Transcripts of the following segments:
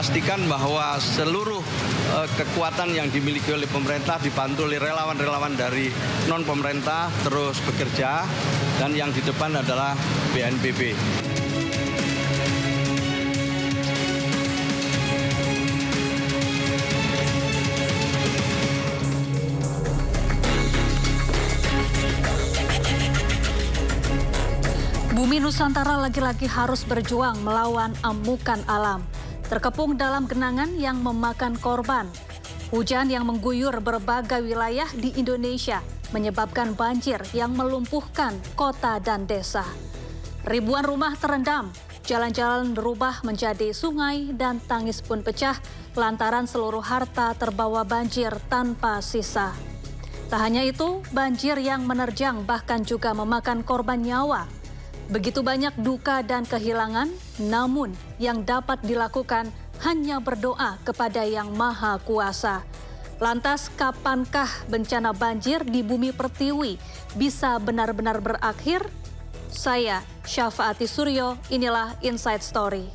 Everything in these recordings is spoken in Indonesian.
pastikan bahwa seluruh kekuatan yang dimiliki oleh pemerintah dibantu oleh relawan-relawan dari non-pemerintah terus bekerja, dan yang di depan adalah BNPB. Bumi Nusantara lagi-lagi harus berjuang melawan amukan alam. Terkepung dalam genangan yang memakan korban. Hujan yang mengguyur berbagai wilayah di Indonesia menyebabkan banjir yang melumpuhkan kota dan desa. Ribuan rumah terendam, jalan-jalan berubah menjadi sungai dan tangis pun pecah lantaran seluruh harta terbawa banjir tanpa sisa. Tak hanya itu, banjir yang menerjang bahkan juga memakan korban nyawa. Begitu banyak duka dan kehilangan, namun yang dapat dilakukan hanya berdoa kepada Yang Maha Kuasa. Lantas, kapankah bencana banjir di bumi pertiwi bisa benar-benar berakhir? Saya, Syafaati Suryo, inilah Inside Story.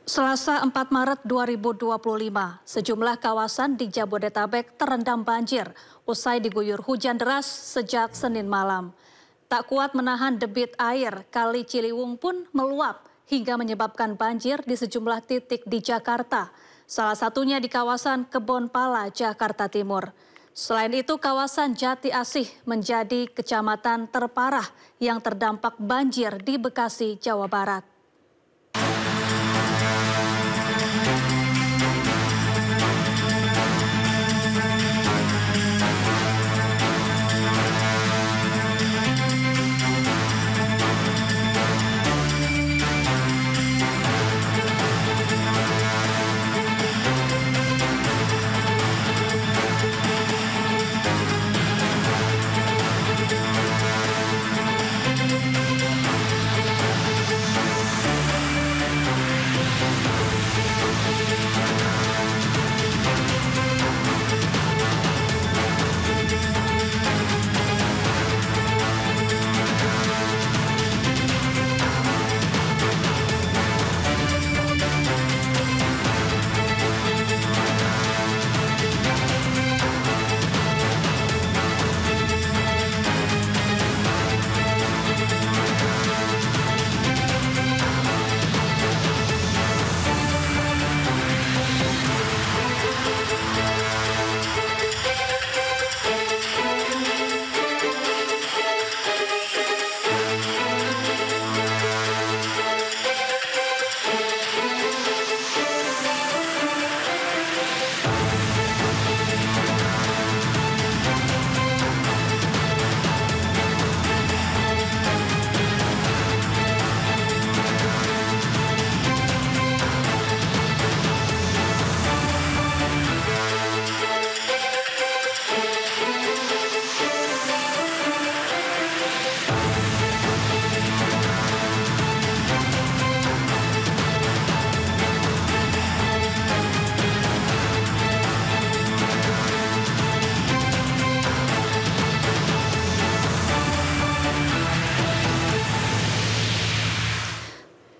Selasa 4 Maret 2025, sejumlah kawasan di Jabodetabek terendam banjir usai diguyur hujan deras sejak Senin malam. Tak kuat menahan debit air, Kali Ciliwung pun meluap hingga menyebabkan banjir di sejumlah titik di Jakarta. Salah satunya di kawasan Kebonpala, Jakarta Timur. Selain itu, kawasan Jati Asih menjadi kecamatan terparah yang terdampak banjir di Bekasi, Jawa Barat.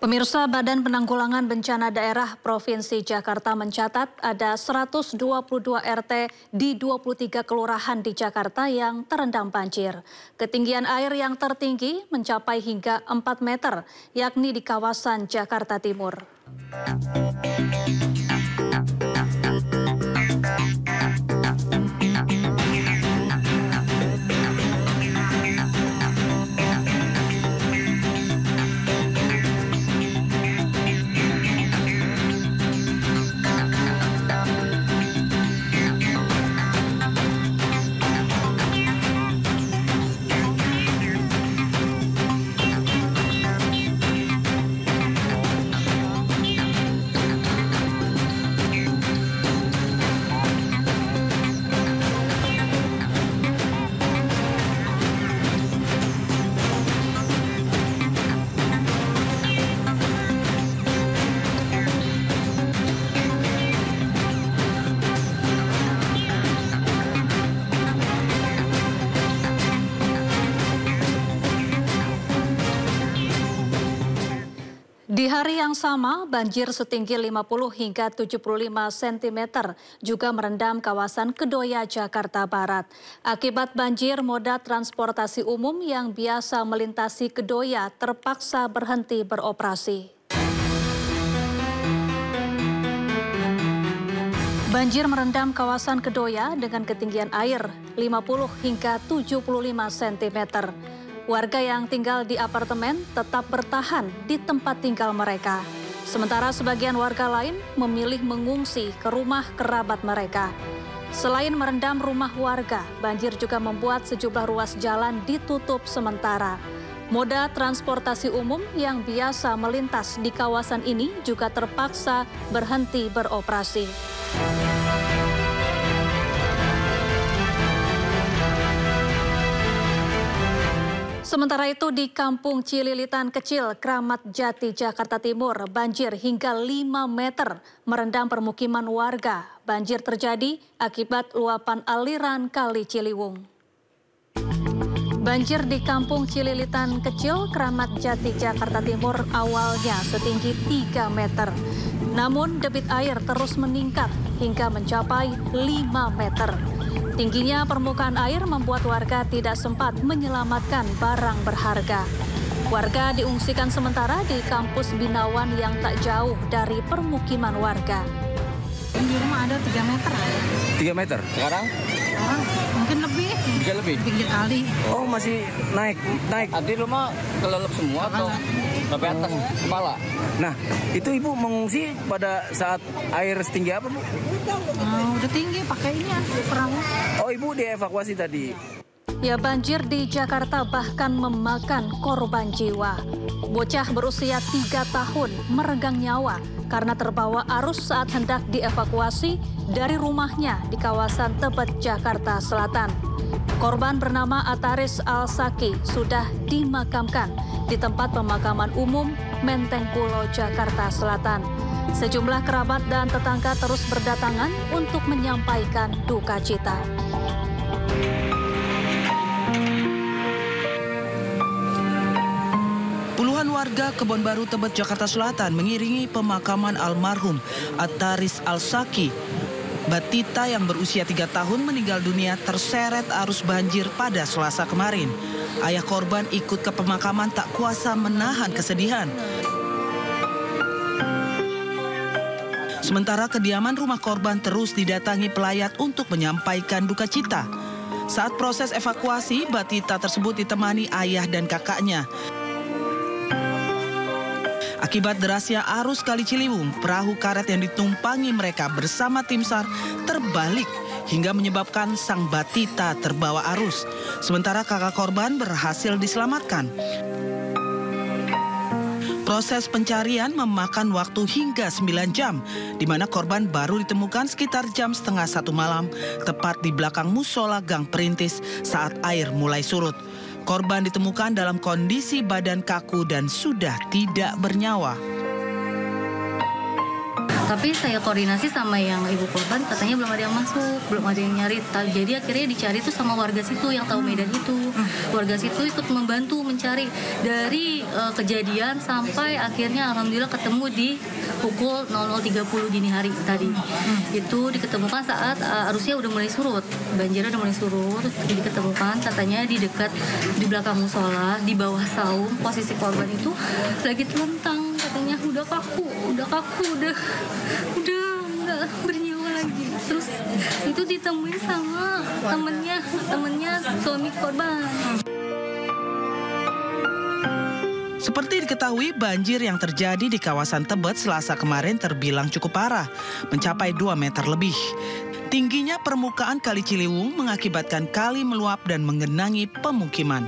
Pemirsa, Badan Penanggulangan Bencana Daerah Provinsi Jakarta mencatat ada 122 RT di 23 kelurahan di Jakarta yang terendam banjir. Ketinggian air yang tertinggi mencapai hingga 4 meter, yakni di kawasan Jakarta Timur. Di hari yang sama, banjir setinggi 50 hingga 75 cm juga merendam kawasan Kedoya, Jakarta Barat. Akibat banjir, moda transportasi umum yang biasa melintasi Kedoya terpaksa berhenti beroperasi. Banjir merendam kawasan Kedoya dengan ketinggian air 50 hingga 75 cm. Warga yang tinggal di apartemen tetap bertahan di tempat tinggal mereka. Sementara sebagian warga lain memilih mengungsi ke rumah kerabat mereka. Selain merendam rumah warga, banjir juga membuat sejumlah ruas jalan ditutup sementara. Moda transportasi umum yang biasa melintas di kawasan ini juga terpaksa berhenti beroperasi. Sementara itu di Kampung Cililitan Kecil, Kramat Jati, Jakarta Timur, banjir hingga 5 meter merendam permukiman warga. Banjir terjadi akibat luapan aliran Kali Ciliwung. Banjir di Kampung Cililitan Kecil, Kramat Jati, Jakarta Timur awalnya setinggi 3 meter. Namun debit air terus meningkat hingga mencapai 5 meter. Tingginya permukaan air membuat warga tidak sempat menyelamatkan barang berharga. Warga diungsikan sementara di kampus Binawan yang tak jauh dari permukiman warga. Di rumah ada 3 meter. 3 meter? Sekarang? Sekarang mungkin lebih. Bisa lebih? 3 kali. Oh, masih naik. Tadi rumah kelelep semua atau sampai atas kepala? Nah, itu Ibu mengungsi pada saat air setinggi apa, Bu? Udah tinggi pakainya perahu. Oh, Ibu dievakuasi tadi. Ya, banjir di Jakarta bahkan memakan korban jiwa. Bocah berusia 3 tahun meregang nyawa karena terbawa arus saat hendak dievakuasi dari rumahnya di kawasan Tebet, Jakarta Selatan. Korban bernama Ataris Al-Saki sudah dimakamkan di tempat pemakaman umum Menteng Pulo, Jakarta Selatan. Sejumlah kerabat dan tetangga terus berdatangan untuk menyampaikan duka cita. Puluhan warga Kebon Baru Tebet, Jakarta Selatan mengiringi pemakaman almarhum Ataris Al-Saki. Batita yang berusia 3 tahun meninggal dunia terseret arus banjir pada Selasa kemarin. Ayah korban ikut ke pemakaman tak kuasa menahan kesedihan. Sementara kediaman rumah korban terus didatangi pelayat untuk menyampaikan duka cita. Saat proses evakuasi, Batita tersebut ditemani ayah dan kakaknya. Akibat derasnya arus Kali Ciliwung, perahu karet yang ditumpangi mereka bersama tim SAR terbalik hingga menyebabkan sang Batita terbawa arus. Sementara kakak korban berhasil diselamatkan. Proses pencarian memakan waktu hingga 9 jam, di mana korban baru ditemukan sekitar jam setengah 1 malam, tepat di belakang musola Gang Perintis saat air mulai surut. Korban ditemukan dalam kondisi badan kaku dan sudah tidak bernyawa. Tapi saya koordinasi sama yang ibu korban, katanya belum ada yang masuk, belum ada yang nyari. Jadi akhirnya dicari tuh sama warga situ yang tahu medan itu. Warga situ ikut membantu mencari dari kejadian sampai akhirnya alhamdulillah ketemu di pukul 00.30 dini hari tadi. Itu diketemukan saat arusnya udah mulai surut, banjirnya udah mulai surut. Diketemukan katanya di dekat di belakang musola, di bawah saung, posisi korban itu lagi telentang. Katanya udah kaku, udah nggak bernyawa lagi. Terus itu ditemuin sama temennya suami korban. Seperti diketahui, banjir yang terjadi di kawasan Tebet Selasa kemarin terbilang cukup parah, mencapai 2 meter lebih. Tingginya permukaan Kali Ciliwung mengakibatkan kali meluap dan menggenangi pemukiman.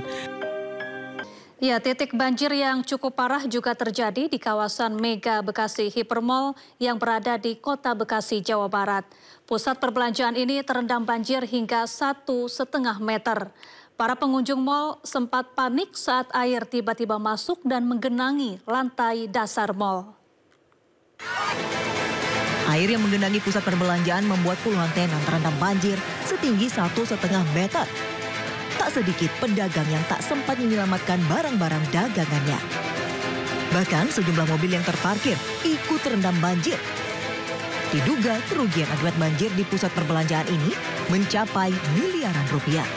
Ya, titik banjir yang cukup parah juga terjadi di kawasan Mega Bekasi Hypermall yang berada di Kota Bekasi, Jawa Barat. Pusat perbelanjaan ini terendam banjir hingga 1,5 meter. Para pengunjung mal sempat panik saat air tiba-tiba masuk dan menggenangi lantai dasar mal. Air yang menggenangi pusat perbelanjaan membuat puluhan tenan terendam banjir setinggi 1,5 meter. Tak sedikit pedagang yang tak sempat menyelamatkan barang-barang dagangannya. Bahkan sejumlah mobil yang terparkir ikut terendam banjir. Diduga kerugian akibat banjir di pusat perbelanjaan ini mencapai miliaran rupiah.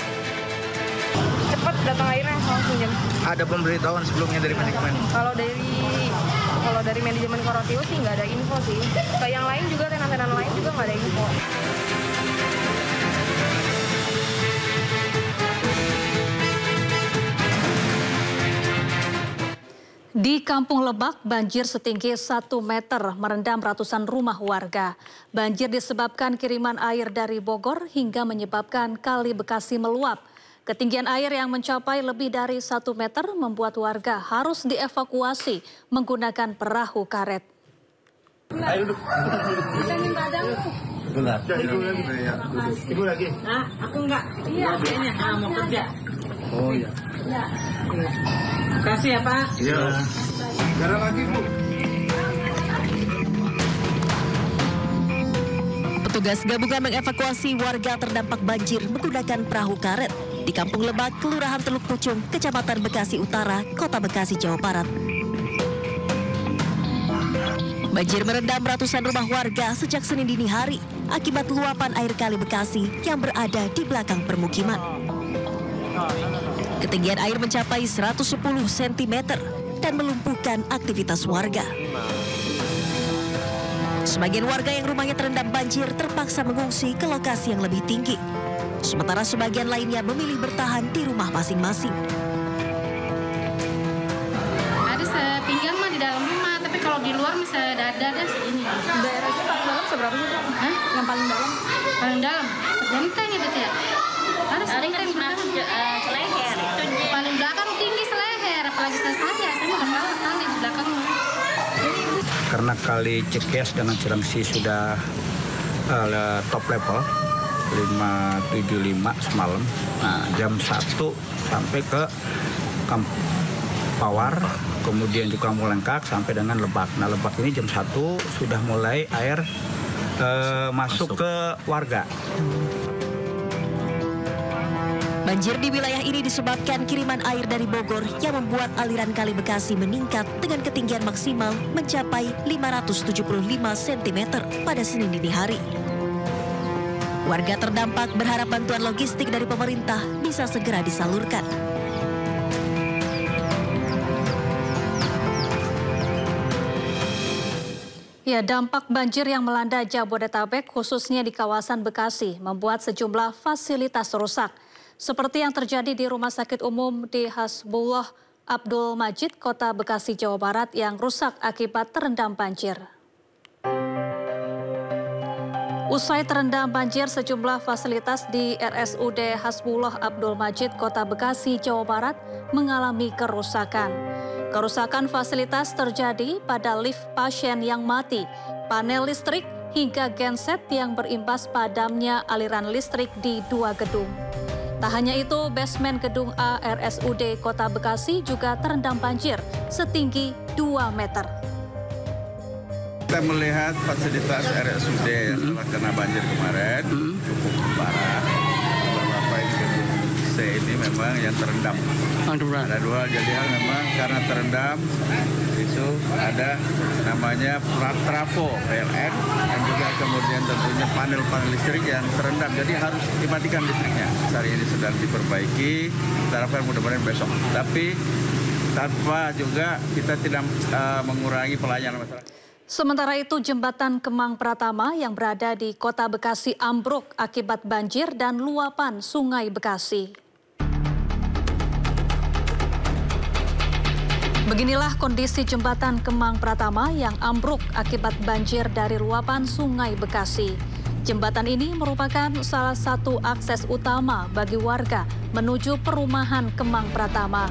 Cepat datang airnya langsung jam. Ada pemberitahuan sebelumnya dari manajemen? Kalau dari manajemen Korotio sih nggak ada info sih. Kayak yang lain juga, tenan-tenan lain juga nggak ada info. Di Kampung Lebak, banjir setinggi 1 meter merendam ratusan rumah warga. Banjir disebabkan kiriman air dari Bogor hingga menyebabkan Kali Bekasi meluap. Ketinggian air yang mencapai lebih dari 1 meter membuat warga harus dievakuasi menggunakan perahu karet. Ayo duduk. Ibu lagi. Ah, aku enggak. Iya, kayaknya mau kerja. Oh iya. Iya. Kasih ya Pak. Iya. Sekarang lagi Bu. Petugas gabungan mengevakuasi warga terdampak banjir menggunakan perahu karet di Kampung Lebak, Kelurahan Teluk Pucung, Kecamatan Bekasi Utara, Kota Bekasi, Jawa Barat. Banjir merendam ratusan rumah warga sejak Senin dini hari akibat luapan air Kali Bekasi yang berada di belakang permukiman. Ketinggian air mencapai 110 cm dan melumpuhkan aktivitas warga. Sebagian warga yang rumahnya terendam banjir terpaksa mengungsi ke lokasi yang lebih tinggi. Sementara sebagian lainnya memilih bertahan di rumah masing-masing. Ada sepinggang mah di dalam rumah, tapi kalau di luar misalnya ada segini. Daerah sih paling dalam seberapa sih? Hah? Yang paling dalam? Paling dalam, segenteng ya betul ya? Ada segenteng seleher. Paling belakang tinggi seleher, apalagi saya bakal kali di belakangnya. Karena kali Cekes dengan Cilengsi sudah top level 575 semalam. Nah, jam 1 sampai ke Pawar, kemudian juga Mulengkak sampai dengan Lebak. Nah, Lebak ini jam 1 sudah mulai air masuk ke warga. Banjir di wilayah ini disebabkan kiriman air dari Bogor yang membuat aliran Kali Bekasi meningkat dengan ketinggian maksimal mencapai 575 cm pada Senin dini hari. Warga terdampak berharap bantuan logistik dari pemerintah bisa segera disalurkan. Ya, dampak banjir yang melanda Jabodetabek khususnya di kawasan Bekasi membuat sejumlah fasilitas rusak. Seperti yang terjadi di Rumah Sakit Umum di Hasbullah Abdul Majid, Kota Bekasi, Jawa Barat yang rusak akibat terendam banjir. Usai terendam banjir, sejumlah fasilitas di RSUD Hasbullah Abdul Majid, Kota Bekasi, Jawa Barat mengalami kerusakan. Kerusakan fasilitas terjadi pada lift pasien yang mati, panel listrik, hingga genset yang berimbas padamnya aliran listrik di 2 gedung. Tak hanya itu, basement gedung A RSUD Kota Bekasi juga terendam banjir setinggi 2 meter. Kita melihat fasilitas RSUD setelah kena banjir kemarin cukup parah. Beberapa gedung C ini memang yang terendam. Ada 2 jadi hal memang karena terendam itu ada namanya trafo PLN dan juga kemudian tentunya panel-panel listrik yang terendam. Jadi harus dimatikan listriknya. Hari ini sedang diperbaiki. Kita harapkan mudah-mudahan besok. Tapi tanpa juga kita tidak mengurangi pelayanan masyarakat. Sementara itu, jembatan Kemang Pratama yang berada di Kota Bekasi ambruk akibat banjir dan luapan Sungai Bekasi. Beginilah kondisi jembatan Kemang Pratama yang ambruk akibat banjir dari luapan Sungai Bekasi. Jembatan ini merupakan salah satu akses utama bagi warga menuju perumahan Kemang Pratama.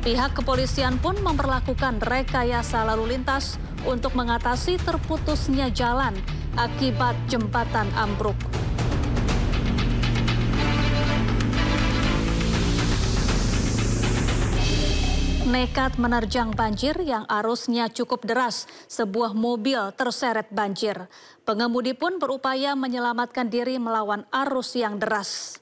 Pihak kepolisian pun memperlakukan rekayasa lalu lintas untuk mengatasi terputusnya jalan akibat jembatan ambruk. Nekat menerjang banjir yang arusnya cukup deras, sebuah mobil terseret banjir. Pengemudi pun berupaya menyelamatkan diri melawan arus yang deras.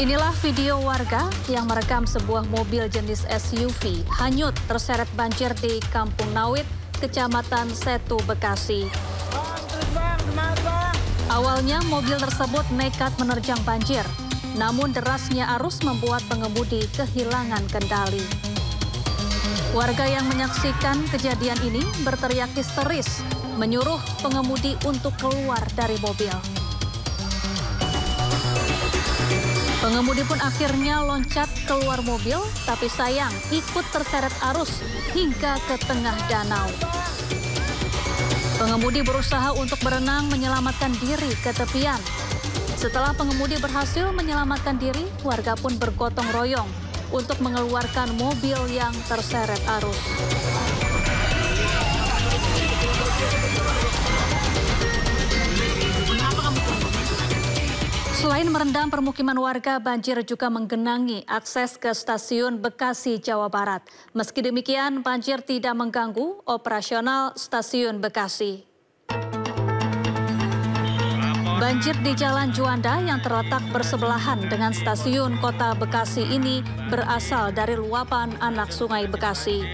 Inilah video warga yang merekam sebuah mobil jenis SUV hanyut terseret banjir di Kampung Nawit, Kecamatan Setu, Bekasi. Awalnya mobil tersebut nekat menerjang banjir, namun derasnya arus membuat pengemudi kehilangan kendali. Warga yang menyaksikan kejadian ini berteriak histeris, menyuruh pengemudi untuk keluar dari mobil. Pengemudi pun akhirnya loncat keluar mobil, tapi sayang ikut terseret arus hingga ke tengah danau. Pengemudi berusaha untuk berenang menyelamatkan diri ke tepian. Setelah pengemudi berhasil menyelamatkan diri, warga pun bergotong royong untuk mengeluarkan mobil yang terseret arus. Selain merendam permukiman warga, banjir juga menggenangi akses ke stasiun Bekasi, Jawa Barat. Meski demikian, banjir tidak mengganggu operasional stasiun Bekasi. Banjir di Jalan Juanda yang terletak bersebelahan dengan stasiun Kota Bekasi ini berasal dari luapan anak Sungai Bekasi.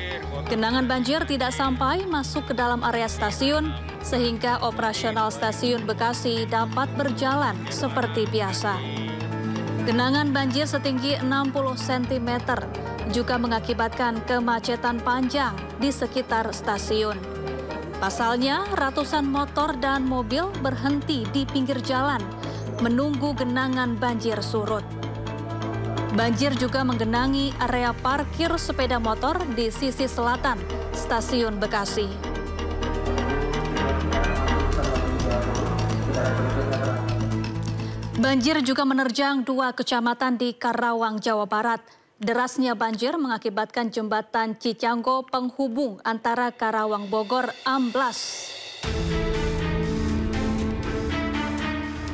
Genangan banjir tidak sampai masuk ke dalam area stasiun, sehingga operasional stasiun Bekasi dapat berjalan seperti biasa. Genangan banjir setinggi 60 cm juga mengakibatkan kemacetan panjang di sekitar stasiun. Pasalnya, ratusan motor dan mobil berhenti di pinggir jalan, menunggu genangan banjir surut. Banjir juga menggenangi area parkir sepeda motor di sisi selatan stasiun Bekasi. Banjir juga menerjang 2 kecamatan di Karawang, Jawa Barat. Derasnya banjir mengakibatkan jembatan Cicanggo penghubung antara Karawang Bogor amblas.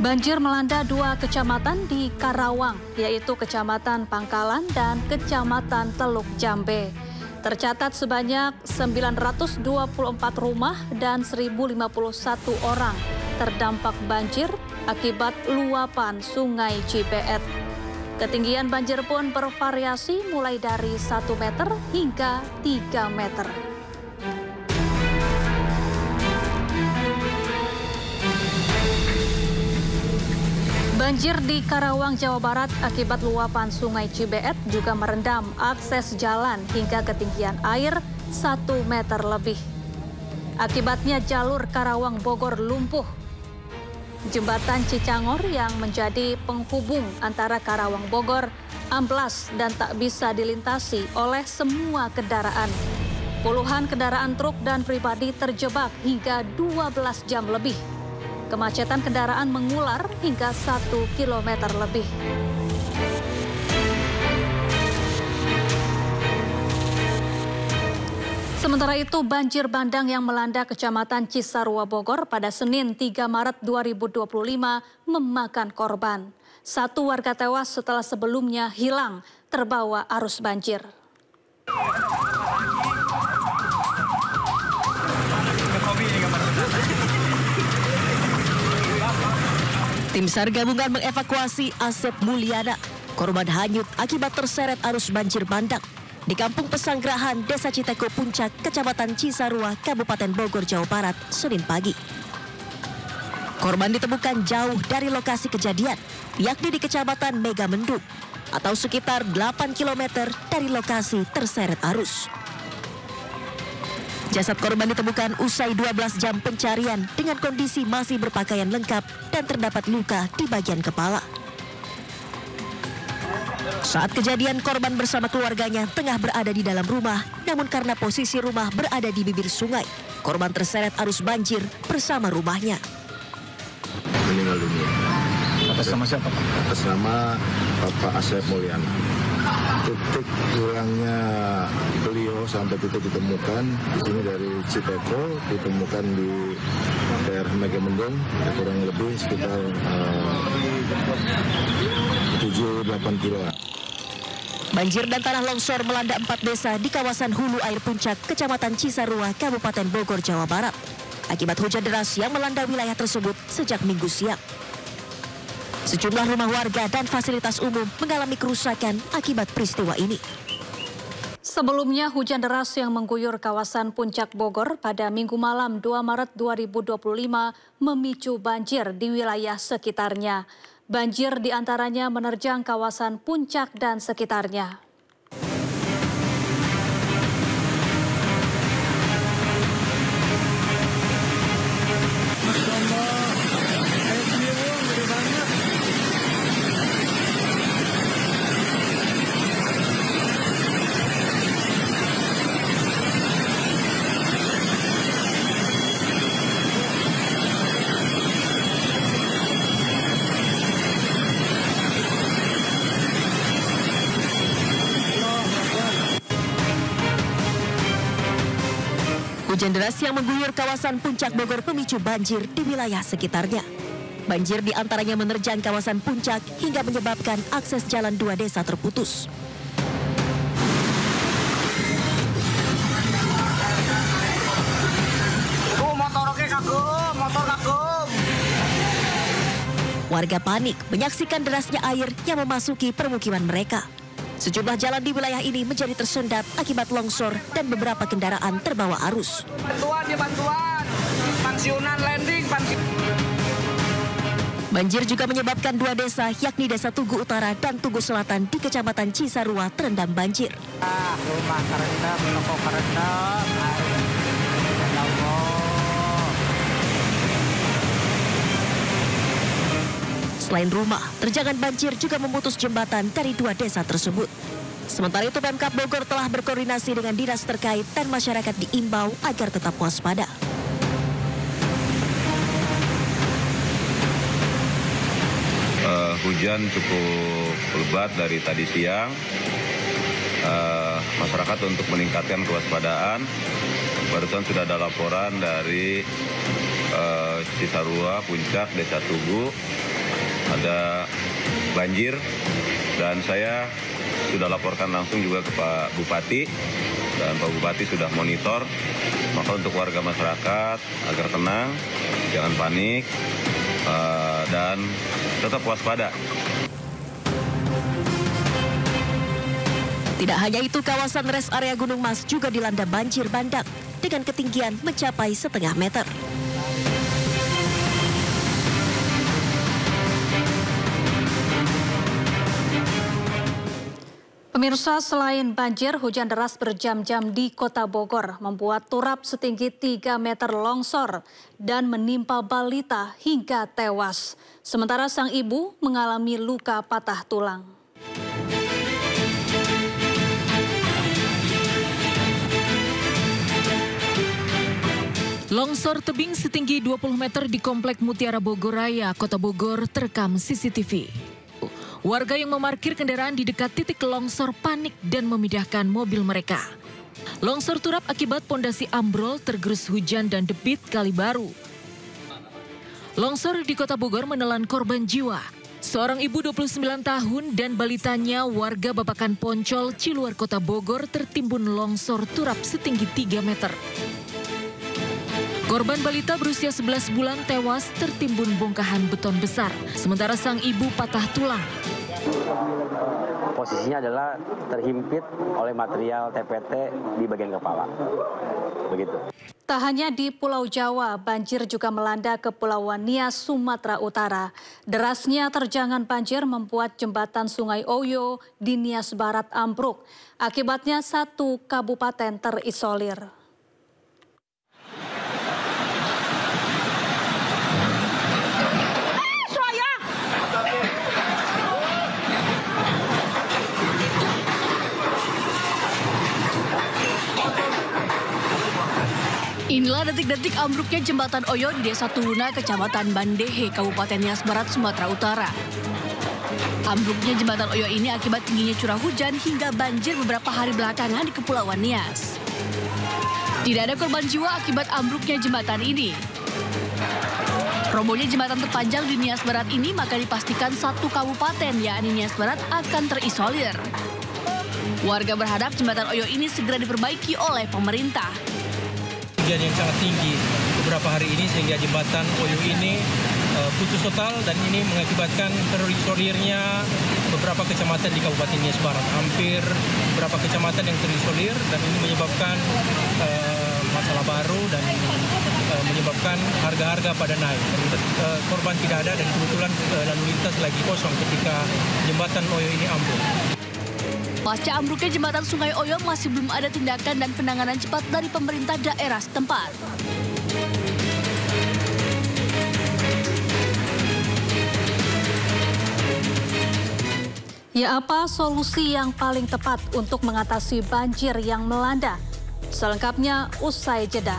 Banjir melanda 2 kecamatan di Karawang, yaitu Kecamatan Pangkalan dan Kecamatan Teluk Jambe. Tercatat sebanyak 924 rumah dan 1.051 orang terdampak banjir akibat luapan Sungai Cibeet. Ketinggian banjir pun bervariasi mulai dari 1 meter hingga 3 meter. Banjir di Karawang, Jawa Barat akibat luapan Sungai Cibeet juga merendam akses jalan hingga ketinggian air 1 meter lebih. Akibatnya jalur Karawang Bogor lumpuh. Jembatan Cicangor yang menjadi penghubung antara Karawang Bogor amblas dan tak bisa dilintasi oleh semua kendaraan. Puluhan kendaraan truk dan pribadi terjebak hingga 12 jam lebih. Kemacetan kendaraan mengular hingga 1 kilometer lebih. Sementara itu, banjir bandang yang melanda Kecamatan Cisarua, Bogor pada Senin 3 Maret 2025 memakan korban. 1 warga tewas setelah sebelumnya hilang terbawa arus banjir. Tim SAR gabungan mengevakuasi Asep Mulyana, korban hanyut akibat terseret arus banjir bandang di Kampung Pesanggerahan, Desa Citeko Puncak, Kecamatan Cisarua, Kabupaten Bogor, Jawa Barat, Senin pagi. Korban ditemukan jauh dari lokasi kejadian, yakni di Kecamatan Megamendung, atau sekitar 8 km dari lokasi terseret arus. Jasad korban ditemukan usai 12 jam pencarian dengan kondisi masih berpakaian lengkap dan terdapat luka di bagian kepala. Saat kejadian, korban bersama keluarganya tengah berada di dalam rumah, namun karena posisi rumah berada di bibir sungai, korban terseret arus banjir bersama rumahnya. Meninggal dunia. Atas nama siapa? Atas nama Bapak Asep Mulyana. Titik hilangnya beliau sampai titik ditemukan di sini dari Citeko, ditemukan di daerah Megamendung, kurang lebih sekitar 7-8 kilo. Banjir dan tanah longsor melanda 4 desa di kawasan Hulu Air Puncak, Kecamatan Cisarua, Kabupaten Bogor, Jawa Barat. Akibat hujan deras yang melanda wilayah tersebut sejak Minggu siang. Sejumlah rumah warga dan fasilitas umum mengalami kerusakan akibat peristiwa ini. Sebelumnya, hujan deras yang mengguyur kawasan Puncak Bogor pada Minggu malam 2 Maret 2025 memicu banjir di wilayah sekitarnya. Banjir diantaranya menerjang kawasan Puncak dan sekitarnya. Hujan deras yang mengguyur kawasan Puncak Bogor memicu banjir di wilayah sekitarnya. Banjir diantaranya menerjang kawasan Puncak hingga menyebabkan akses jalan 2 desa terputus. Warga panik menyaksikan derasnya air yang memasuki permukiman mereka. Sejumlah jalan di wilayah ini menjadi tersendat akibat longsor dan beberapa kendaraan terbawa arus. Bantuan, pensiunan landing, Banjir juga menyebabkan 2 desa, yakni Desa Tugu Utara dan Tugu Selatan di Kecamatan Cisarua terendam banjir. Rumah kerendam, toko kerendam, Selain rumah, terjangan banjir juga memutus jembatan dari 2 desa tersebut. Sementara itu, Pemkab Bogor telah berkoordinasi dengan dinas terkait dan masyarakat diimbau agar tetap waspada. Hujan cukup lebat dari tadi siang. Masyarakat untuk meningkatkan kewaspadaan. Barusan sudah ada laporan dari Cisarua, Puncak, Desa Tugu. Ada banjir dan saya sudah laporkan langsung juga ke Pak Bupati dan Pak Bupati sudah monitor. Maka untuk warga masyarakat agar tenang, jangan panik dan tetap waspada. Tidak hanya itu, kawasan res area Gunung Mas juga dilanda banjir bandang dengan ketinggian mencapai 1,5 meter. Pemirsa, selain banjir, hujan deras berjam-jam di Kota Bogor membuat turap setinggi 3 meter longsor dan menimpa balita hingga tewas. Sementara sang ibu mengalami luka patah tulang. Longsor tebing setinggi 20 meter di Komplek Mutiara Bogoraya, Kota Bogor terekam CCTV. Warga yang memarkir kendaraan di dekat titik longsor panik dan memindahkan mobil mereka. Longsor turap akibat pondasi ambrol tergerus hujan dan debit kali baru. Longsor di Kota Bogor menelan korban jiwa. Seorang ibu 29 tahun dan balitanya warga Babakan Poncol, Ciluar, Kota Bogor tertimbun longsor turap setinggi 3 meter. Korban balita berusia 11 bulan tewas tertimbun bongkahan beton besar, sementara sang ibu patah tulang. Posisinya adalah terhimpit oleh material TPT di bagian kepala. Begitu. Tak hanya di Pulau Jawa, banjir juga melanda Kepulauan Nias, Sumatera Utara. Derasnya terjangan banjir membuat jembatan Sungai Oyo di Nias Barat ambruk. Akibatnya 1 kabupaten terisolir. Inilah detik-detik ambruknya jembatan Oyo di Desa Tuluna, Kecamatan Bandehe, Kabupaten Nias Barat, Sumatera Utara. Ambruknya jembatan Oyo ini akibat tingginya curah hujan hingga banjir beberapa hari belakangan di Kepulauan Nias. Tidak ada korban jiwa akibat ambruknya jembatan ini. Robohnya jembatan terpanjang di Nias Barat ini maka dipastikan 1 kabupaten, yakni Nias Barat, akan terisolir. Warga berharap jembatan Oyo ini segera diperbaiki oleh pemerintah. Hujan yang sangat tinggi beberapa hari ini sehingga jembatan Oyo ini putus total dan ini mengakibatkan terisolirnya beberapa kecamatan di Kabupaten Nias Barat. Hampir beberapa kecamatan yang terisolir dan ini menyebabkan masalah baru dan menyebabkan harga-harga pada naik. Korban tidak ada dan kebetulan lalu lintas lagi kosong ketika jembatan Oyo ini ambruk. Pasca ambruknya jembatan Sungai Oyo masih belum ada tindakan dan penanganan cepat dari pemerintah daerah setempat. Ya, apa solusi yang paling tepat untuk mengatasi banjir yang melanda? Selengkapnya usai jeda.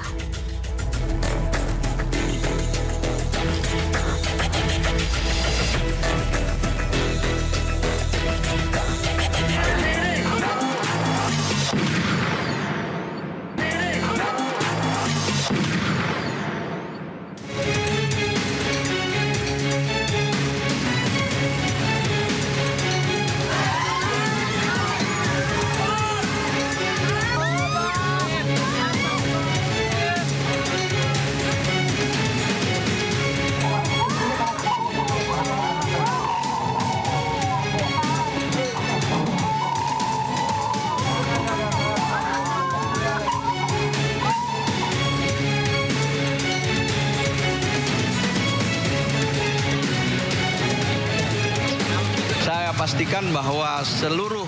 Pastikan bahwa seluruh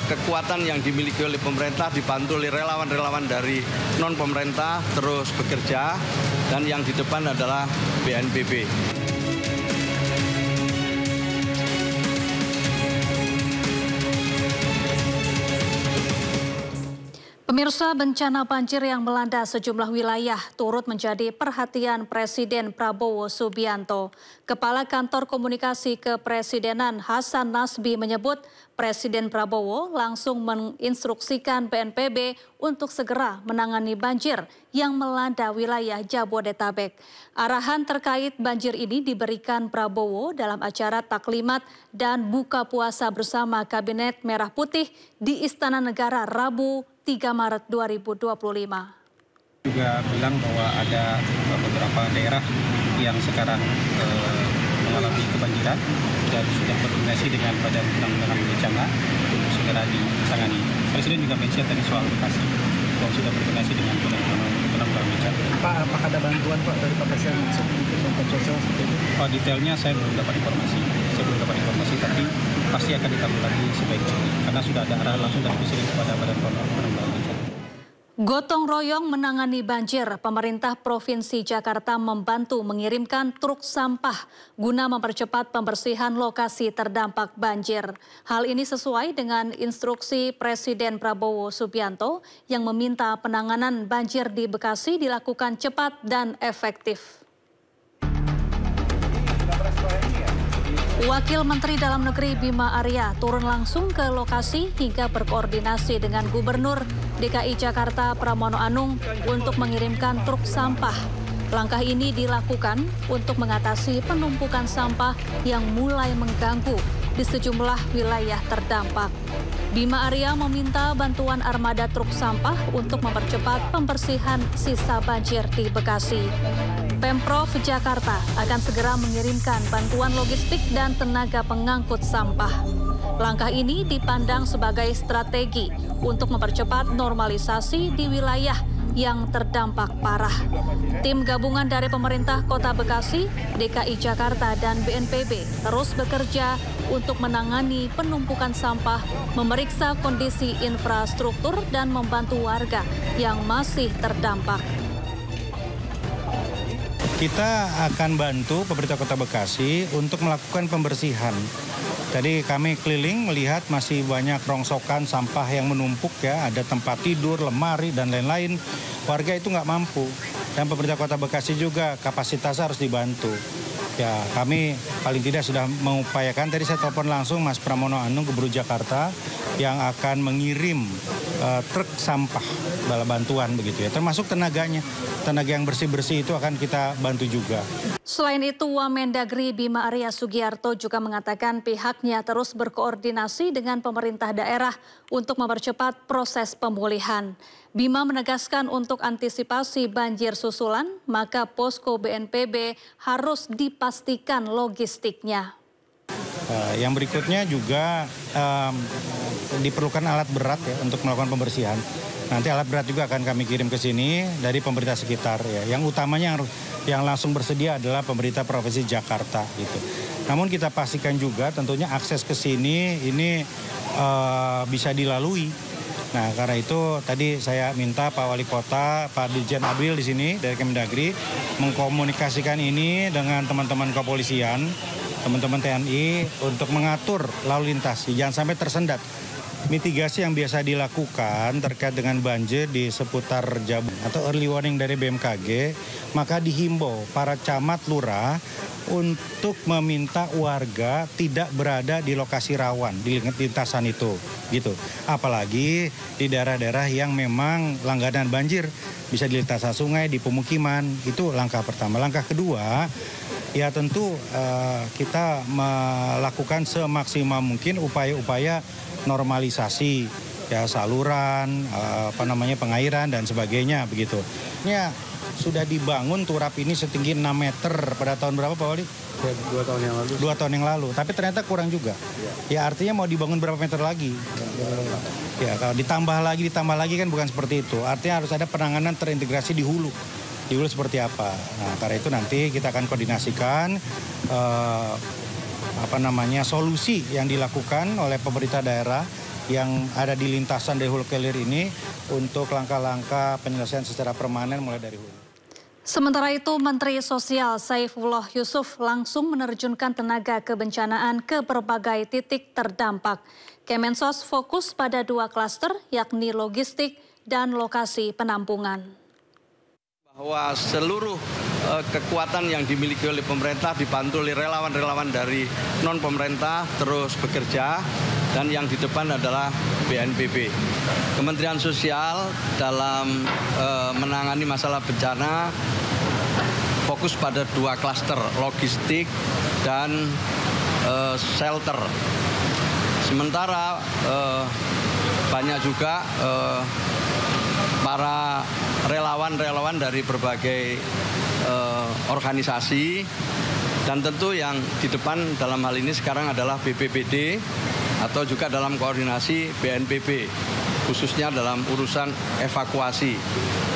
kekuatan yang dimiliki oleh pemerintah dibantu oleh relawan-relawan dari non-pemerintah terus bekerja dan yang di depan adalah BNPB. Pemirsa, bencana banjir yang melanda sejumlah wilayah turut menjadi perhatian Presiden Prabowo Subianto. Kepala Kantor Komunikasi Kepresidenan Hasan Nasbi menyebut Presiden Prabowo langsung menginstruksikan BNPB untuk segera menangani banjir yang melanda wilayah Jabodetabek. Arahan terkait banjir ini diberikan Prabowo dalam acara taklimat dan buka puasa bersama Kabinet Merah Putih di Istana Negara Rabu 3 Maret 2025. Juga bilang bahwa ada beberapa daerah yang sekarang mengalami kebanjiran dan sudah berkoordinasi dengan Badan Penanggulangan Bencana untuk segera ditangani. Presiden juga mention tadi soal Bekasi bahwa sudah berkoordinasi dengan Badan Penanggulangan Bencana. Pak, apakah ada bantuan Pak dari Pak Presiden untuk bantuan sosial seperti itu? Oh, detailnya saya belum dapat informasi. Tapi pasti akan ditanggulangi sebaiknya karena sudah ada arahan langsung dari Presiden kepada Badan Penanggulangan Bencana. Gotong royong menangani banjir, pemerintah Provinsi Jakarta membantu mengirimkan truk sampah guna mempercepat pembersihan lokasi terdampak banjir. Hal ini sesuai dengan instruksi Presiden Prabowo Subianto yang meminta penanganan banjir di Bekasi dilakukan cepat dan efektif. Wakil Menteri Dalam Negeri Bima Arya turun langsung ke lokasi hingga berkoordinasi dengan Gubernur DKI Jakarta Pramono Anung untuk mengirimkan truk sampah. Langkah ini dilakukan untuk mengatasi penumpukan sampah yang mulai mengganggu di sejumlah wilayah terdampak. Bima Arya meminta bantuan armada truk sampah untuk mempercepat pembersihan sisa banjir di Bekasi. Pemprov Jakarta akan segera mengirimkan bantuan logistik dan tenaga pengangkut sampah. Langkah ini dipandang sebagai strategi untuk mempercepat normalisasi di wilayah yang terdampak parah. Tim gabungan dari pemerintah Kota Bekasi, DKI Jakarta, dan BNPB terus bekerja untuk menangani penumpukan sampah, memeriksa kondisi infrastruktur, dan membantu warga yang masih terdampak. Kita akan bantu pemerintah Kota Bekasi untuk melakukan pembersihan. Tadi kami keliling melihat masih banyak rongsokan sampah yang menumpuk ya, ada tempat tidur, lemari, dan lain-lain. Warga itu nggak mampu. Dan pemerintah Kota Bekasi juga kapasitas harus dibantu. Ya, kami paling tidak sudah mengupayakan, tadi saya telepon langsung Mas Pramono Anung, Gubernur Jakarta, yang akan mengirim truk sampah bala bantuan begitu ya, termasuk tenaganya. Tenaga yang bersih-bersih itu akan kita bantu juga. Selain itu, Wamendagri Bima Arya Sugiarto juga mengatakan pihaknya terus berkoordinasi dengan pemerintah daerah untuk mempercepat proses pemulihan. Bima menegaskan untuk antisipasi banjir susulan, maka posko BNPB harus dipastikan logistiknya. Yang berikutnya juga diperlukan alat berat ya untuk melakukan pembersihan. Nanti alat berat juga akan kami kirim ke sini dari pemerintah sekitar ya. Yang utamanya yang langsung bersedia adalah pemerintah Provinsi Jakarta gitu. Namun kita pastikan juga tentunya akses ke sini ini bisa dilalui. Nah, karena itu tadi saya minta Pak Wali Kota, Pak Dirjen Abril di sini dari Kemendagri mengkomunikasikan ini dengan teman-teman kepolisian, teman-teman TNI untuk mengatur lalu lintas, jangan sampai tersendat. Mitigasi yang biasa dilakukan terkait dengan banjir di seputar Jabung atau early warning dari BMKG, maka dihimbau para camat lurah untuk meminta warga tidak berada di lokasi rawan di lintasan itu, gitu. Apalagi di daerah-daerah yang memang langganan banjir, bisa di lintasan sungai, di pemukiman, itu langkah pertama. Langkah kedua, ya tentu kita melakukan semaksimal mungkin upaya-upaya normalisasi ya saluran, pengairan dan sebagainya begitu. Ya sudah dibangun turap ini setinggi 6 meter pada tahun berapa Pak Wali? 2 tahun yang lalu. 2 tahun yang lalu, tapi ternyata kurang juga. Ya artinya mau dibangun berapa meter lagi? Ya kalau ditambah lagi kan bukan seperti itu. Artinya harus ada penanganan terintegrasi di hulu. Di hulu seperti apa? Nah, karena itu nanti kita akan koordinasikan solusi yang dilakukan oleh pemerintah daerah yang ada di lintasan dari hulu ke hilir ini untuk langkah-langkah penyelesaian secara permanen mulai dari hulu. Sementara itu, Menteri Sosial Saifullah Yusuf langsung menerjunkan tenaga kebencanaan ke berbagai titik terdampak. Kemensos fokus pada 2 klaster, yakni logistik dan lokasi penampungan. Bahwa seluruh kekuatan yang dimiliki oleh pemerintah dibantu oleh relawan-relawan dari non-pemerintah terus bekerja, dan yang di depan adalah BNPB. Kementerian Sosial dalam menangani masalah bencana fokus pada 2 klaster, logistik dan shelter. Sementara banyak juga para relawan-relawan dari berbagai organisasi, dan tentu yang di depan dalam hal ini sekarang adalah BPBD atau juga dalam koordinasi BNPB, khususnya dalam urusan evakuasi.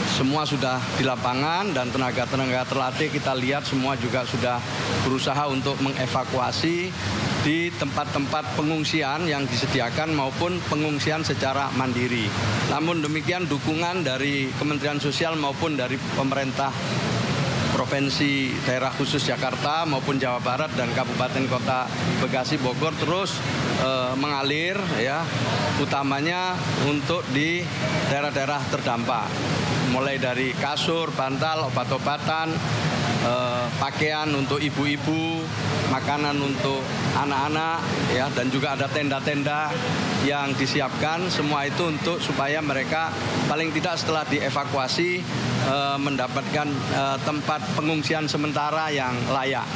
Semua sudah di lapangan dan tenaga-tenaga terlatih kita lihat semua juga sudah berusaha untuk mengevakuasi di tempat-tempat pengungsian yang disediakan maupun pengungsian secara mandiri. Namun demikian dukungan dari Kementerian Sosial maupun dari pemerintah Provinsi Daerah Khusus Jakarta maupun Jawa Barat dan Kabupaten Kota Bekasi Bogor terus mengalir ya, utamanya untuk di daerah-daerah terdampak. Mulai dari kasur, bantal, obat-obatan, pakaian untuk ibu-ibu, makanan untuk anak-anak ya, dan juga ada tenda-tenda yang disiapkan, semua itu untuk supaya mereka paling tidak setelah dievakuasi mendapatkan tempat pengungsian sementara yang layak.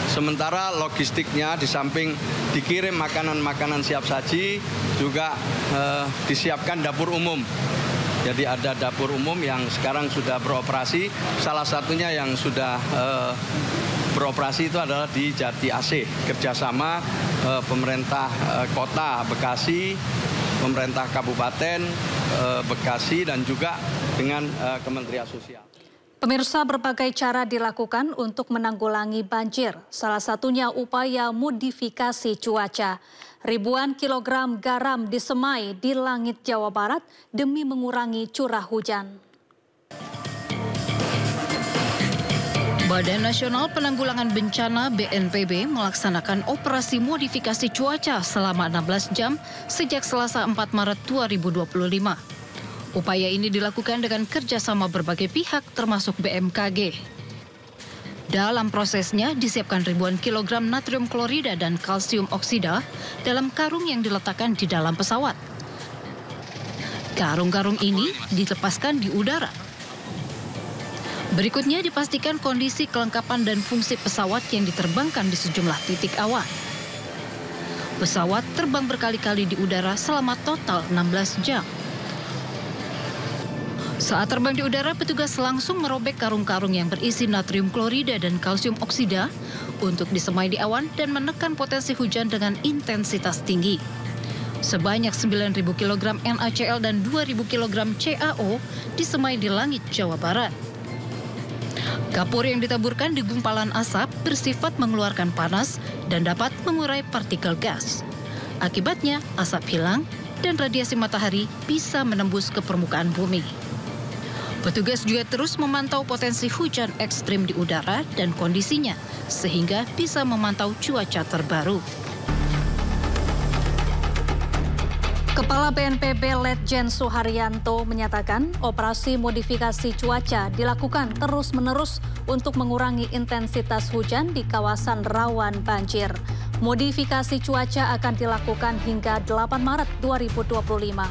Sementara logistiknya di samping dikirim makanan-makanan siap saji juga disiapkan dapur umum. Jadi ada dapur umum yang sekarang sudah beroperasi. Salah satunya yang sudah beroperasi itu adalah di Jati AC, kerjasama pemerintah kota Bekasi, pemerintah kabupaten Bekasi, dan juga dengan Kementerian Sosial. Pemirsa, berbagai cara dilakukan untuk menanggulangi banjir. Salah satunya upaya modifikasi cuaca. Ribuan kilogram garam disemai di langit Jawa Barat demi mengurangi curah hujan. Badan Nasional Penanggulangan Bencana BNPB melaksanakan operasi modifikasi cuaca selama 16 jam sejak Selasa 4 Maret 2025. Upaya ini dilakukan dengan kerjasama berbagai pihak termasuk BMKG. Dalam prosesnya disiapkan ribuan kilogram natrium klorida dan kalsium oksida dalam karung yang diletakkan di dalam pesawat. Karung-karung ini dilepaskan di udara. Berikutnya dipastikan kondisi kelengkapan dan fungsi pesawat yang diterbangkan di sejumlah titik awan. Pesawat terbang berkali-kali di udara selama total 16 jam. Saat terbang di udara, petugas langsung merobek karung-karung yang berisi natrium klorida dan kalsium oksida untuk disemai di awan dan menekan potensi hujan dengan intensitas tinggi. Sebanyak 9.000 kg NaCl dan 2.000 kg CaO disemai di langit Jawa Barat. Kapur yang ditaburkan di gumpalan asap bersifat mengeluarkan panas dan dapat mengurai partikel gas. Akibatnya, asap hilang dan radiasi matahari bisa menembus ke permukaan bumi. Petugas juga terus memantau potensi hujan ekstrim di udara dan kondisinya, sehingga bisa memantau cuaca terbaru. Kepala BNPB Letjen Suharyanto menyatakan operasi modifikasi cuaca dilakukan terus-menerus untuk mengurangi intensitas hujan di kawasan rawan banjir. Modifikasi cuaca akan dilakukan hingga 8 Maret 2025.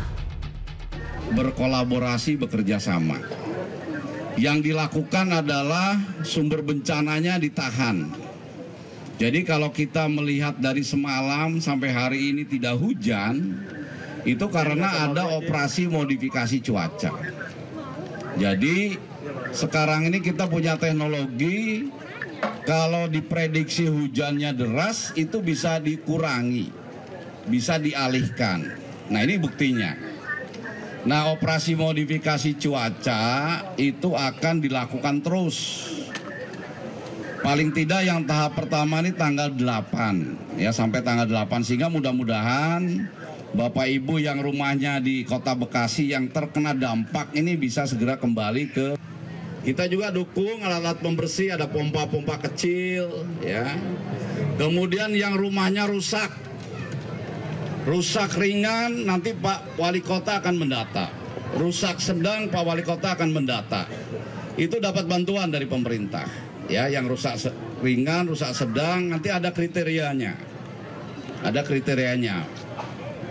Berkolaborasi, bekerja sama. Yang dilakukan adalah sumber bencananya ditahan. Jadi kalau kita melihat dari semalam sampai hari ini tidak hujan, itu karena ada operasi modifikasi cuaca. Jadi sekarang ini kita punya teknologi, kalau diprediksi hujannya deras itu bisa dikurangi, bisa dialihkan. Nah ini buktinya. Nah operasi modifikasi cuaca itu akan dilakukan terus. Paling tidak yang tahap pertama ini tanggal 8 ya, sampai tanggal 8, sehingga mudah-mudahan Bapak Ibu yang rumahnya di Kota Bekasi yang terkena dampak ini bisa segera kembali ke. Kita juga dukung alat-alat pembersih, ada pompa-pompa kecil ya. Kemudian yang rumahnya rusak ringan nanti Pak Wali Kota akan mendata. Rusak sedang Pak Wali Kota akan mendata. Itu dapat bantuan dari pemerintah. Ya, yang rusak ringan, rusak sedang nanti ada kriterianya. Ada kriterianya.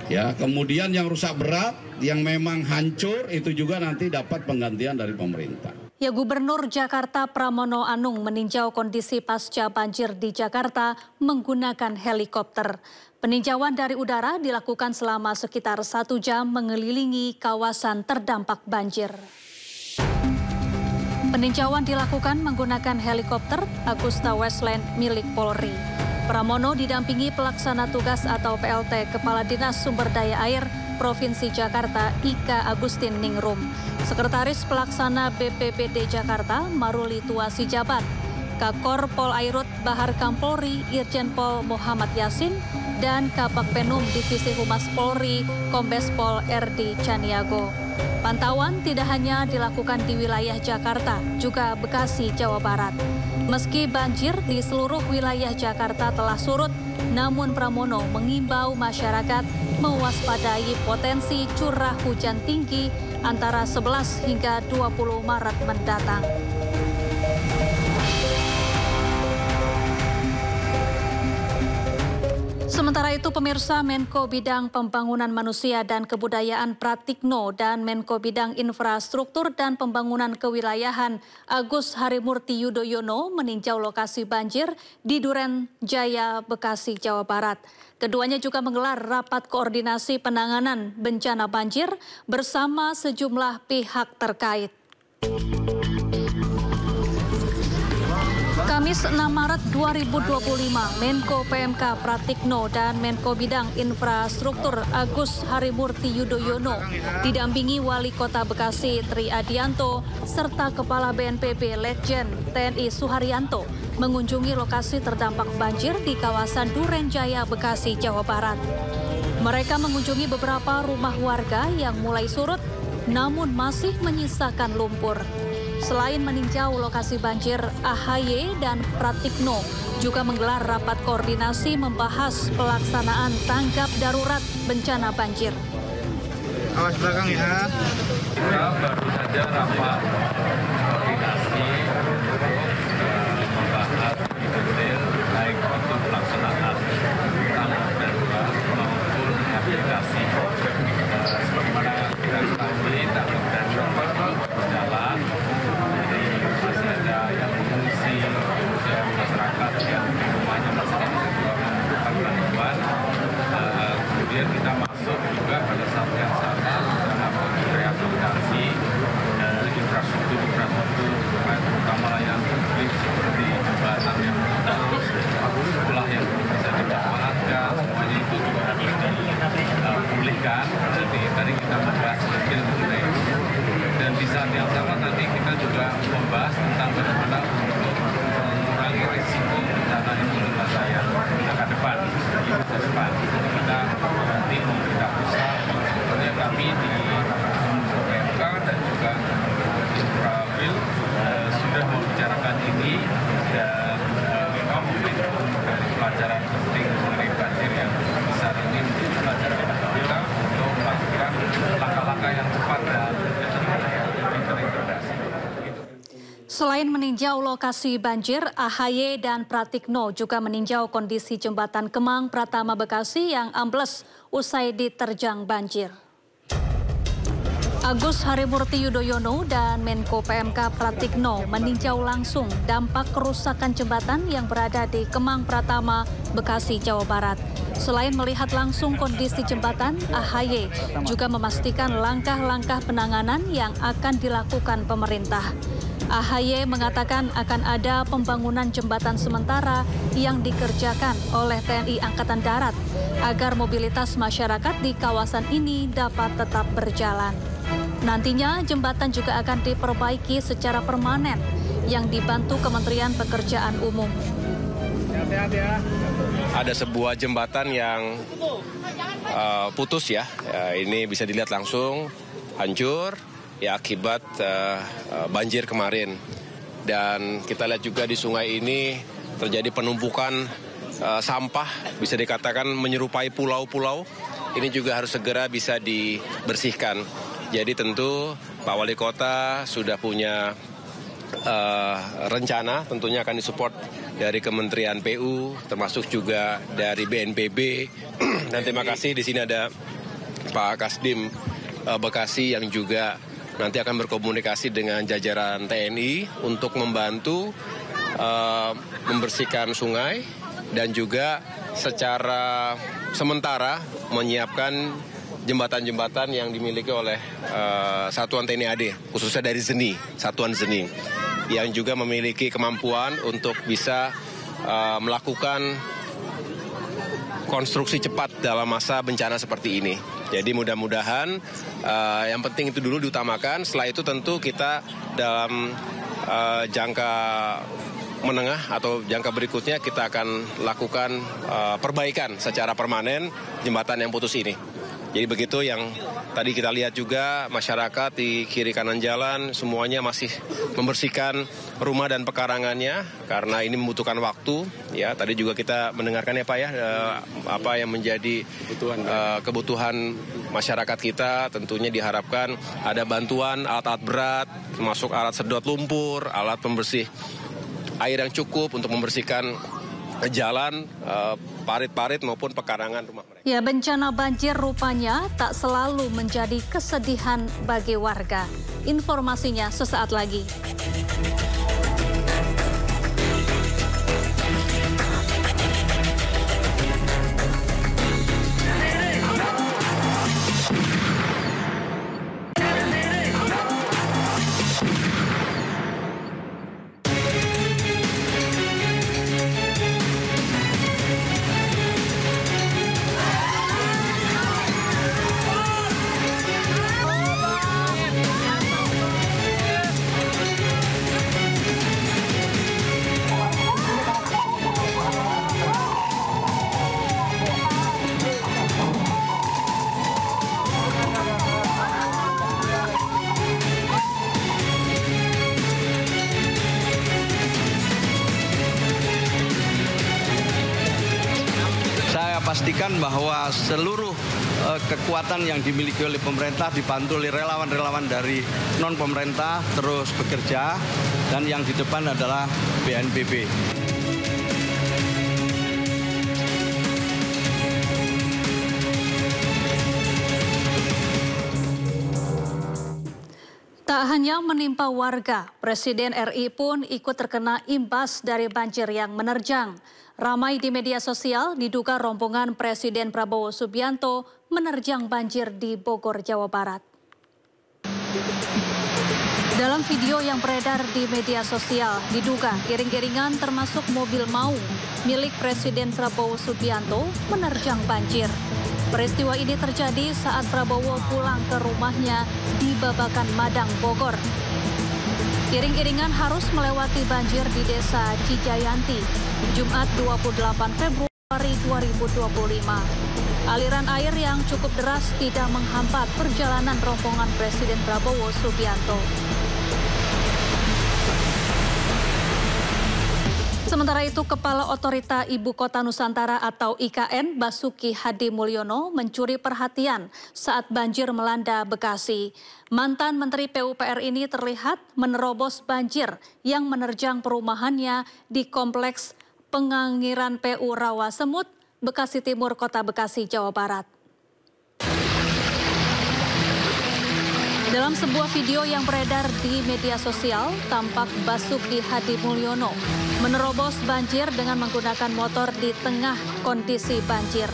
Ya, kemudian yang rusak berat, yang memang hancur itu juga nanti dapat penggantian dari pemerintah. Ya, Gubernur Jakarta Pramono Anung meninjau kondisi pasca banjir di Jakarta menggunakan helikopter. Peninjauan dari udara dilakukan selama sekitar 1 jam mengelilingi kawasan terdampak banjir. Peninjauan dilakukan menggunakan helikopter Agusta Westland milik Polri. Pramono didampingi pelaksana tugas atau PLT Kepala Dinas Sumber Daya Air Provinsi Jakarta Ika Agustin Ningrum, Sekretaris Pelaksana BPBD Jakarta Maruli Tuasi Jabat, Kakor Pol Airut Bahar Kampolri Irjen Pol Muhammad Yasin, dan Kabak Penum Divisi Humas Polri Kombes Pol RD Caniago. Pantauan tidak hanya dilakukan di wilayah Jakarta, juga Bekasi, Jawa Barat. Meski banjir di seluruh wilayah Jakarta telah surut, namun Pramono mengimbau masyarakat mewaspadai potensi curah hujan tinggi antara 11 hingga 20 Maret mendatang. Sementara itu, pemirsa, Menko Bidang Pembangunan Manusia dan Kebudayaan Pratikno dan Menko Bidang Infrastruktur dan Pembangunan Kewilayahan Agus Harimurti Yudhoyono meninjau lokasi banjir di Duren Jaya, Bekasi, Jawa Barat. Keduanya juga menggelar rapat koordinasi penanganan bencana banjir bersama sejumlah pihak terkait. Kamis 6 Maret 2025, Menko PMK Pratikno dan Menko Bidang Infrastruktur Agus Harimurti Yudhoyono didampingi Wali Kota Bekasi Tri Adianto serta Kepala BNPB Letjen TNI Suharyanto mengunjungi lokasi terdampak banjir di kawasan Duren Jaya, Bekasi, Jawa Barat. Mereka mengunjungi beberapa rumah warga yang mulai surut namun masih menyisakan lumpur. Selain meninjau lokasi banjir, AHY dan Pratikno juga menggelar rapat koordinasi membahas pelaksanaan tanggap darurat bencana banjir. Awas belakang ya. Kita baru saja rapat koordinasi untuk membahas detail baik untuk pelaksanaan tanggap darurat maupun aplikasi. Sebagaimana kita termasuk juga pada saat yang sama melakukan rehabilitasi infrastruktur terutama layanan publik seperti jembatan yang putus, sekolah yang bisa dimanfaatkan, semuanya itu juga harus dipulihkan. Jadi tadi kita membahas detail mengenai itu, dan di saat yang sama tadi kita juga membahas tentang bagaimana untuk mengurangi risiko bencana itu di masa yang akan depan. Kita nanti memberikan usaha, sebenarnya kami di PMK dan juga Infrabil sudah membicarakan ini, dan memang momentum dari pelajaran penting mengenai banjir yang besar ini menjadi pelajaran kita untuk melakukan langkah-langkah yang cepat dan terintegrasi. Selain meninjau lokasi banjir, AHY dan Pratikno juga meninjau kondisi jembatan Kemang Pratama Bekasi yang ambles usai diterjang banjir. Agus Harimurti Yudhoyono dan Menko PMK Pratikno meninjau langsung dampak kerusakan jembatan yang berada di Kemang Pratama, Bekasi, Jawa Barat. Selain melihat langsung kondisi jembatan, AHY juga memastikan langkah-langkah penanganan yang akan dilakukan pemerintah. AHY mengatakan akan ada pembangunan jembatan sementara yang dikerjakan oleh TNI Angkatan Darat agar mobilitas masyarakat di kawasan ini dapat tetap berjalan. Nantinya jembatan juga akan diperbaiki secara permanen yang dibantu Kementerian Pekerjaan Umum. Ada sebuah jembatan yang putus ya, ini bisa dilihat langsung hancur ya akibat banjir kemarin. Dan kita lihat juga di sungai ini terjadi penumpukan sampah, bisa dikatakan menyerupai pulau-pulau. Ini juga harus segera bisa dibersihkan. Jadi tentu Pak Wali Kota sudah punya rencana, tentunya akan disupport dari Kementerian PU, termasuk juga dari BNPB. Dan terima kasih di sini ada Pak Kasdim Bekasi yang juga nanti akan berkomunikasi dengan jajaran TNI untuk membantu membersihkan sungai dan juga secara sementara menyiapkan jembatan-jembatan yang dimiliki oleh Satuan TNI AD, khususnya dari ZENI, Satuan ZENI, yang juga memiliki kemampuan untuk bisa melakukan konstruksi cepat dalam masa bencana seperti ini. Jadi mudah-mudahan yang penting itu dulu diutamakan, setelah itu tentu kita dalam jangka menengah atau jangka berikutnya kita akan lakukan perbaikan secara permanen jembatan yang putus ini. Jadi begitu yang tadi kita lihat juga masyarakat di kiri kanan jalan semuanya masih membersihkan rumah dan pekarangannya karena ini membutuhkan waktu. Ya tadi juga kita mendengarkan ya Pak ya apa yang menjadi kebutuhan masyarakat kita. Tentunya diharapkan ada bantuan alat-alat berat, termasuk alat sedot lumpur, alat pembersih air yang cukup untuk membersihkan jalan, parit-parit maupun pekarangan rumah mereka. Ya, bencana banjir rupanya tak selalu menjadi kesedihan bagi warga. Informasinya sesaat lagi. Pastikan bahwa seluruh kekuatan yang dimiliki oleh pemerintah dibantu oleh relawan-relawan dari non-pemerintah terus bekerja, dan yang di depan adalah BNPB. Tak hanya menimpa warga, Presiden RI pun ikut terkena imbas dari banjir yang menerjang. Ramai di media sosial diduga rombongan Presiden Prabowo Subianto menerjang banjir di Bogor, Jawa Barat. Dalam video yang beredar di media sosial, diduga iring-iringan termasuk mobil maung milik Presiden Prabowo Subianto menerjang banjir. Peristiwa ini terjadi saat Prabowo pulang ke rumahnya di Babakan Madang, Bogor. Iring-iringan harus melewati banjir di Desa Cijayanti, Jumat 28 Februari 2025. Aliran air yang cukup deras tidak menghambat perjalanan rombongan Presiden Prabowo Subianto. Sementara itu, Kepala Otorita Ibu Kota Nusantara atau IKN Basuki Hadi Mulyono mencuri perhatian saat banjir melanda Bekasi. Mantan Menteri PUPR ini terlihat menerobos banjir yang menerjang perumahannya di Kompleks Pengangiran PU Rawa Semut, Bekasi Timur, Kota Bekasi, Jawa Barat. Dalam sebuah video yang beredar di media sosial, tampak Basuki Hadi Mulyono menerobos banjir dengan menggunakan motor di tengah kondisi banjir.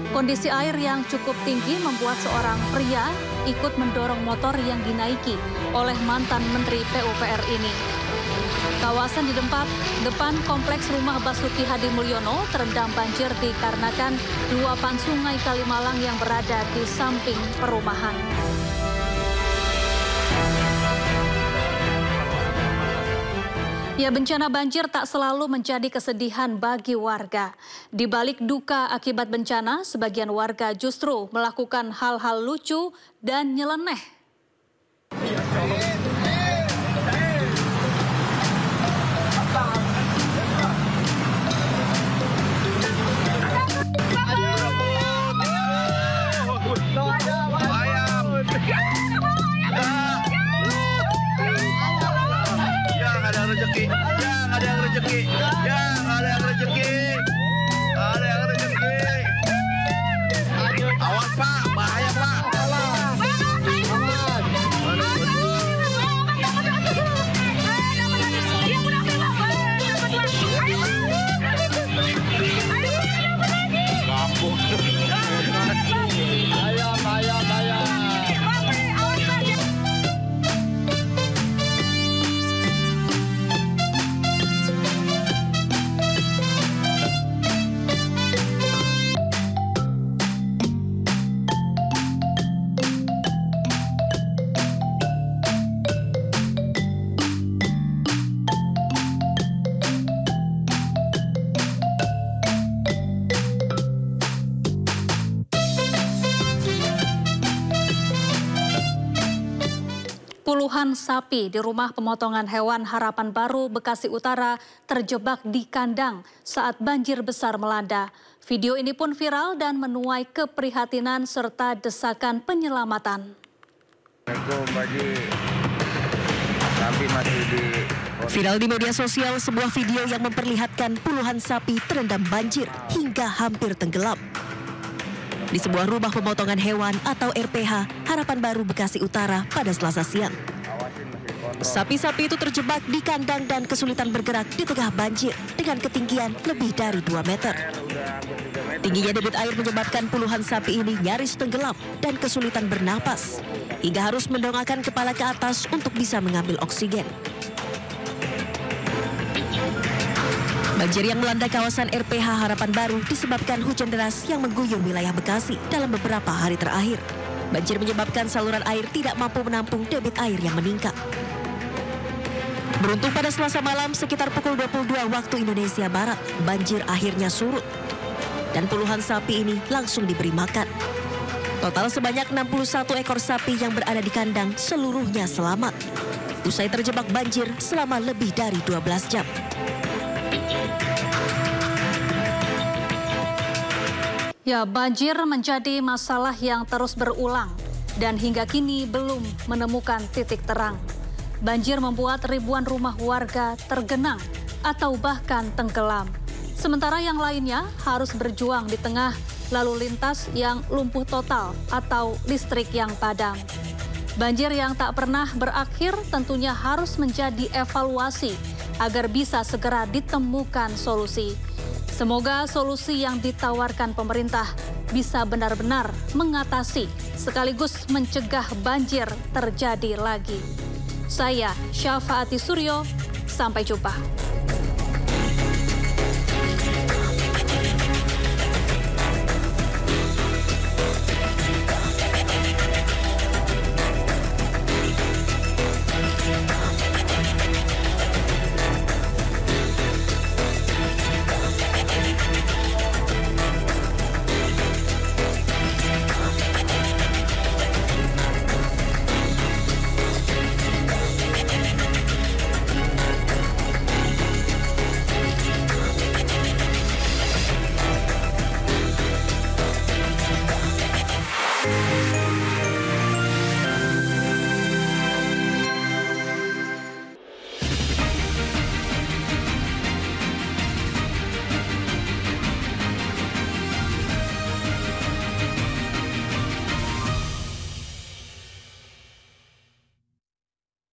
Kondisi air yang cukup tinggi membuat seorang pria ikut mendorong motor yang dinaiki oleh mantan Menteri PUPR ini. Kawasan di depan kompleks rumah Basuki Hadi Mulyono terendam banjir dikarenakan luapan Sungai Kalimalang yang berada di samping perumahan. Ya, bencana banjir tak selalu menjadi kesedihan bagi warga. Di balik duka akibat bencana, sebagian warga justru melakukan hal-hal lucu dan nyeleneh. Awas Pak, bahaya Pak. Puluhan sapi di rumah pemotongan hewan Harapan Baru, Bekasi Utara terjebak di kandang saat banjir besar melanda. Video ini pun viral dan menuai keprihatinan serta desakan penyelamatan. Viral di media sosial sebuah video yang memperlihatkan puluhan sapi terendam banjir hingga hampir tenggelam. Di sebuah rumah pemotongan hewan atau RPH Harapan Baru, Bekasi Utara pada Selasa siang. Sapi-sapi itu terjebak di kandang dan kesulitan bergerak di tengah banjir dengan ketinggian lebih dari 2 meter. Tingginya debit air menyebabkan puluhan sapi ini nyaris tenggelam dan kesulitan bernapas, hingga harus mendongakkan kepala ke atas untuk bisa mengambil oksigen. Banjir yang melanda kawasan RPH Harapan Baru disebabkan hujan deras yang mengguyur wilayah Bekasi dalam beberapa hari terakhir. Banjir menyebabkan saluran air tidak mampu menampung debit air yang meningkat. Beruntung pada Selasa malam sekitar pukul 22 waktu Indonesia Barat, banjir akhirnya surut dan puluhan sapi ini langsung diberi makan. Total sebanyak 61 ekor sapi yang berada di kandang seluruhnya selamat usai terjebak banjir selama lebih dari 12 jam. Ya, banjir menjadi masalah yang terus berulang dan hingga kini belum menemukan titik terang. Banjir membuat ribuan rumah warga tergenang atau bahkan tenggelam. Sementara yang lainnya harus berjuang di tengah lalu lintas yang lumpuh total atau listrik yang padam. Banjir yang tak pernah berakhir tentunya harus menjadi evaluasi agar bisa segera ditemukan solusi. Semoga solusi yang ditawarkan pemerintah bisa benar-benar mengatasi sekaligus mencegah banjir terjadi lagi. Saya Syafaati Suryo, sampai jumpa.